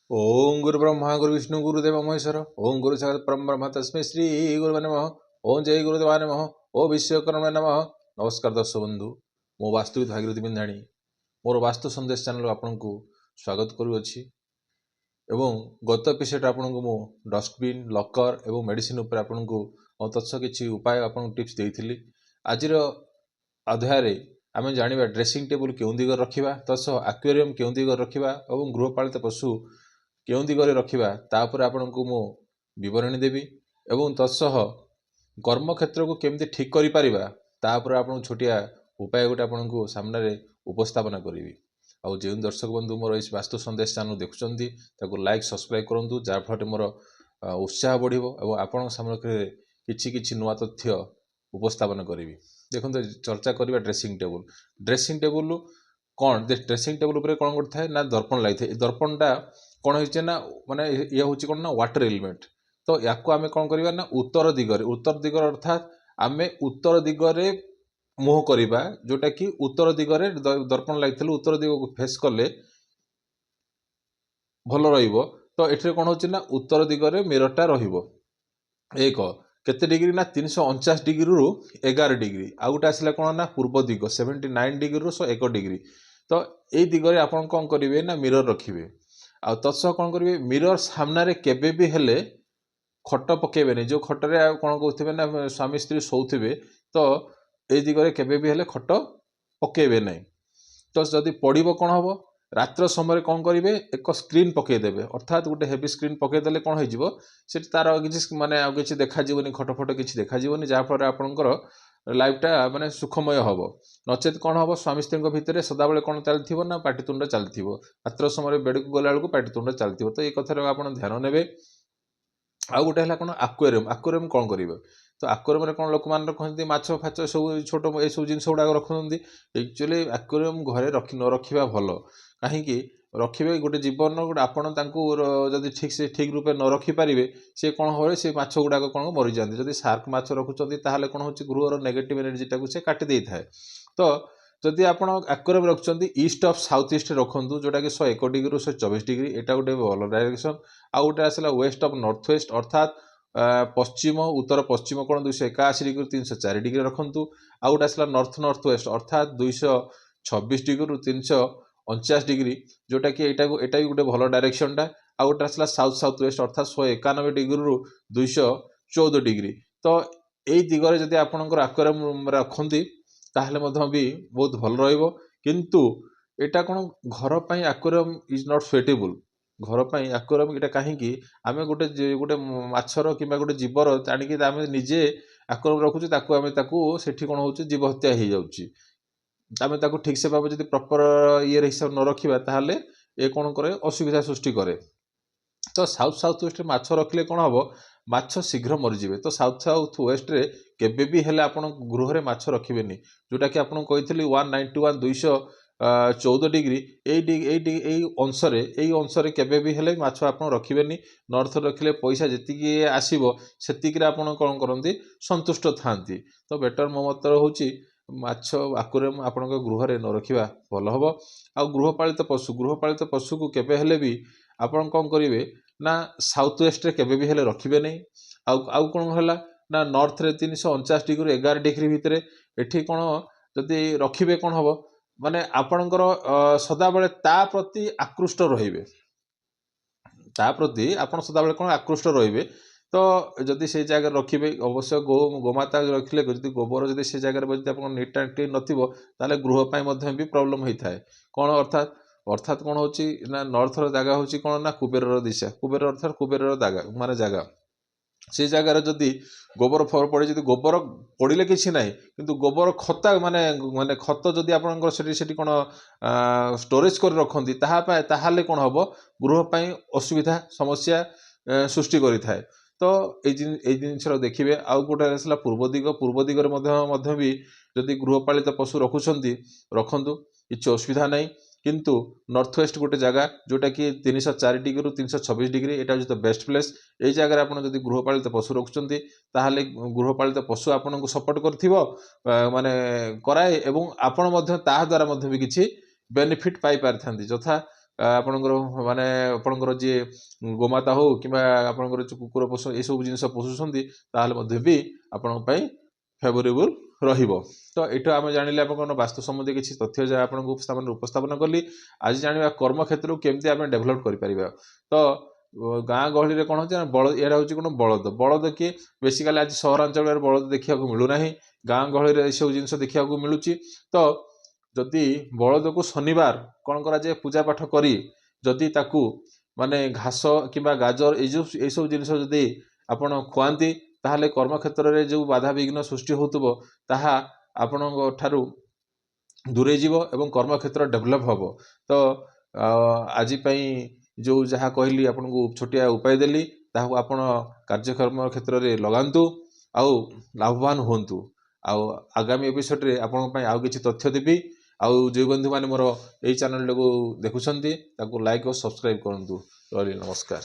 ओम गुरु ब्रह्मा गुरु विष्णु गुरुदेव महेश्वर ओम गुरु साक्षात् परम ब्रह्म तस्मै श्री गुरुवे नमः ओम जय गुरुदेवाय नमः ओ विश्वकर्मा नमः। नमस्कार दर्शक बंधु, मो वास्तुविद भागीरथी बिंधाणी मोर वास्तु संदेश चैनल आपनको स्वागत करुअछि। एवं गत एपिसोड आपनको मो डस्टबिन लकर एवं मेडिसिन उपर आपनको तत्स किछि उपाय आपनको टिप्स देइथिली। आजिर अध्याय आम जानिबा ड्रेसिंग टेबल केउं दिगरे रखिबा, तत्स एक्वेरियम केउं दिगरे रखिबा एवं गृहपालित पशु केउं दिगरे रखिबा तापर आपनको मो विवरणी देबी एवं तत्सह कर्म क्षेत्र को केमती ठीक करि परिबा तापर आपन छोटिया उपाय गोटे आपनको सामने उपस्थापना करिवि। आउ जे दर्शक बंधु मोर इस वास्तु संदेश चैनल देखुचंती ताको लाइक सब्सक्राइब करंतु, जार फल मोर उत्साह बढ़िबो एवं आपन सामने किछि किछि नुवा तथ्य उपस्थापन करिवि। देखो चर्चा करबा ड्रेसिंग टेबल कौन ड्रेसिंग टेबल उपर कौन गोटे थाए ना दर्पण लगी था। दर्पणटा कौन होइछे ना माने ये हूँ कौन ना वाटर एलिमेंट। तो या आम कौन करवा ना उत्तर दिगरे अर्थात आम उत्तर दिगरे मुह करवा, जोटा कि उत्तर दिगरे दर्पण लगी उत्तर दिग को फेस कले भल रहिबो। तो एठरे कौन होछि ना उत्तर दिगरे मिररटा रहिबो। एक केते डिग्री ना 349 डिग्री रु 11 डिग्री, आ गोटे आसला कौन ना पूर्व दिग 79 डिग्री रु 101 डिग्री। तो यही दिगरे आपन कौन करेंगे ना मिरर रखिए। आ तत्सह कौन करेंगे मिरर सामने केबे भी हेले खट पकेबेनि। जो खटरे कौन कहते ना स्वामी स्त्री शोथे तो ये दिगरे केबे भी हेले खट पकेबे नहीं। तो जदि पड़ो कौन हम रात्र समय कौन करेंगे एक स्क्रीन पकईदेवे, अर्थात गोटे हेवी स्क्रीन पकईदे कौन हो तार किसी माने किसी देखाजीवन खट फट किसी देखाजीवन, जहाँफल आपंकर लाइफटा माने सुखमय हम। नचेत कौन हम स्वामी स्त्री भितर सदाबले कौन चलती ना पाटितुंड चलती, रात्र समय बेड को गला बेलू पाटितुंड चलती। तो ये कथार आप ध्यान ने। आउ गोटे है कौन आक्वेरियम कौन करेंगे। तो आक्वेरियम कौन लोक मैंने कहते माछ फाच सब छोट ये सब जिन गुड़ा रखुँच। एक्चुअली आक्वेरियम घरे न रखा भल कहीं रखिए गोटे जीवन गोटे आपड़ जदि ठीक रूपे न रखिपारे सी कौन हे से माछ गुड़ाक कौन मरी जाती। जदि सार्क माछ रखुच्च ताहले कौन हो गृहर नेगेटिव एनर्जीटा को काटी दे थाए। तो जदि आपड़ aquarium रखुच्च east of south east रखु, जोटा कि 101 डिग्री रु 124 डिग्री, यहाँ गोटे भल डायरेक्शन। आउ गोटे आसला वेस्ट ऑफ नॉर्थ वेस्ट अर्थात पश्चिम उत्तर पश्चिम कोण 281 डिग्री 304 डिग्री रखु। आउ गोटे आसला नॉर्थ नॉर्थ वेस्ट अर्थात 226 डिग्री रु 349 डिग्री, जोटा कि एटा भी गोटे भल डायरेक्शनटा। आउ गोटे आसला साउथ साउथ वेस्ट अर्थात 191 डिग्री रु 214 डिग्री। तो यही दिगरे जदि आपणकर आक्वेरियम रखती ताहले भी बहुत भल रहिबो। किंतु एटा कौन घर पर आक्वेरियम इज नॉट सुइटेबल। घर पर आक्वेरियम यहाँ कहीं आम गोटे गोटे माछर कि गोटे जीवर आणिक आम निजे आक्वेरियम रखुचे सेठी कौन हो जीव हत्या हो जाऊँगी। आम ठीक से भाव जब प्रपर ये हिसाब न रखा ताहले ये कौन करे असुविधा सृष्टि करे। तो साउथ साउथ वेस्ट माछ रखिले कौन हम माछ शीघ्र मरीजे। तो साउथ साउथ वेस्ट रे केबे भी हेले आपण गृह माछ रखिबेनी, जोटा कि आपन कहितली 191 214 डिग्री अंशरे केबे भी हेले माछ आपण रखिबेनी। नॉर्थ रखिले पैसा जेतिकी आसीबो सेतिकी आपण कोन करंती संतुष्ट थांती। तो बेटर मो मत होची माछ आक्वेरियम आपण गृह रे न रखिबा भल हबो। आ गृहपालित पशु को केबे हेले भी आपण कौन करेंगे ना साउथ वेस्ट रे केबे भी हेले रखिबे नहीं। आउ कौन है ना नॉर्थ रे 349 डिग्री 11 डिग्री भितर एठी कौन जदि रखिबे कौन हम माने आपणकर सदाबले ता प्रति आकृष्ट रहिबे, ता प्रति आपण सदाबले कौन आकृष्ट रहिबे। तो जदि से जगह रखिबे अवश्य गोमाता रखिले जदि गोबर जदि से जगह नीट एंड क्लीन नथिबो ताले गृह पई मध्य भी प्रॉब्लम होइथाय। कौन अर्थात कौन हो ना नॉर्थर जगह हूँ कौन ना कुबेर दिशा, कुबेर अर्थात कुबेर माने जगह से जगार जदि गोबर फर पड़े जदि गोबर पड़े कि ना कि गोबर खता माने माने खत जदि आप कौन स्टोरेज कर रखती ताहले कौन हम गृहपाई असुविधा समस्या सृष्टि करें। तो ये जिनस देखिए। आउ गोटे आसला पूर्व दिगरे भी जदि गृहपालित पशु रखु किसी असुविधा नहीं। किंतु नॉर्थ वेस्ट गोटे जगह जोटा कि 304 डिग्री रु 326 डिग्री यहाँ हूँ बेस्ट प्लेस। ये जगह आप गृहपालित पशु रखुंट ताहले गृहपालित पशु आपन को सपोर्ट कर माने कराए एवं आपण ता द्वारा भी किसी बेनिफिट पाई पारि थांती। यथा ଆପଣଙ୍କର ମାନେ ଆପଣଙ୍କର ଯିଏ ଗୋମାତା ହଉ କିମ୍ବା ଆପଣଙ୍କର ଯେଉଁ କୁକୁର ପଶୁ ଏସବୁ ଜିନିଷ ପୋଷୁଛନ୍ତି ତାହେଲେ ମଧ୍ୟ ବି ଆପଣଙ୍କ ପାଇଁ ଫେଭରେବୁଲ୍ ରହିବ। ତ ଏଇଠୁ ଆମେ ଜାଣିଲେ ଆପଣଙ୍କର ବାସ୍ତୁ ସମ୍ବନ୍ଧୀୟ କିଛି ତଥ୍ୟ ଯାହା ଆପଣଙ୍କୁ ଉପସ୍ଥାପନ କଲି। ଆଜି ଜାଣିବା କର୍ମକ୍ଷେତ୍ରକୁ କେମିତି ଆମେ ଡେଭଲପ୍ କରିପାରିବା। ତ ଗାଁ ଗହଳିରେ କ'ଣ ହେଉଛି ନା ଏଇଟା ହେଉଛି କ'ଣ ବଳଦ କିଏ ବେସିକାଲି ଆଜି ସହରାଞ୍ଚଳରେ ବଳଦ ଦେଖିବାକୁ ମିଳୁନାହିଁ, ଗାଁ ଗହଳିରେ ଏସବୁ ଜିନିଷ ଦେଖିବାକୁ ମିଳୁଛି। ତ ଯଦି ବଳଦକୁ ଶନିବାର କ'ଣ କରାଯାଏ ପୂଜା ପାଠ କରି ଯଦି ତାକୁ ମାନେ ଘାସ କିମ୍ବା ଗାଜର ଏଇସବୁ ଜିନିଷ ଯଦି ଆପଣ ଖୁଆନ୍ତି ତାହେଲେ କର୍ମକ୍ଷେତ୍ରରେ ଯେଉଁ ବାଧାବିଘ୍ନ ସୃଷ୍ଟି ହେଉଥିବ ତାହା ଆପଣଙ୍କ ଠାରୁ ଦୂରେଇ ଯିବ ଏବଂ କର୍ମକ୍ଷେତ୍ର ଡେଭଲପ୍ ହେବ। ତ ଆଜି ପାଇଁ ଯେଉଁ ଯାହା କହିଲି ଆପଣଙ୍କୁ ଛୋଟିଆ ଉପାୟ ଦେଲି ତାହାକୁ ଆପଣ କାର୍ଯ୍ୟକ୍ରମ କ୍ଷେତ୍ରରେ ଲଗାନ୍ତୁ ଆଉ ଲାଭବାନ ହୁଅନ୍ତୁ। ଆଉ ଆଗାମୀ ଏପିସୋଡ଼ରେ ଆପଣଙ୍କ ପାଇଁ ଆଉ କିଛି ତଥ୍ୟ ଦେବି। ଆଉ ଯେଉଁ ବନ୍ଧୁମାନେ ମୋର ଏଇ ଚ୍ୟାନେଲଟାକୁ ଦେଖୁଛନ୍ତି ତାକୁ ଲାଇକ୍ ଓ ସବସ୍କ୍ରାଇବ୍ କରନ୍ତୁ। ରହିଲି, ନମସ୍କାର।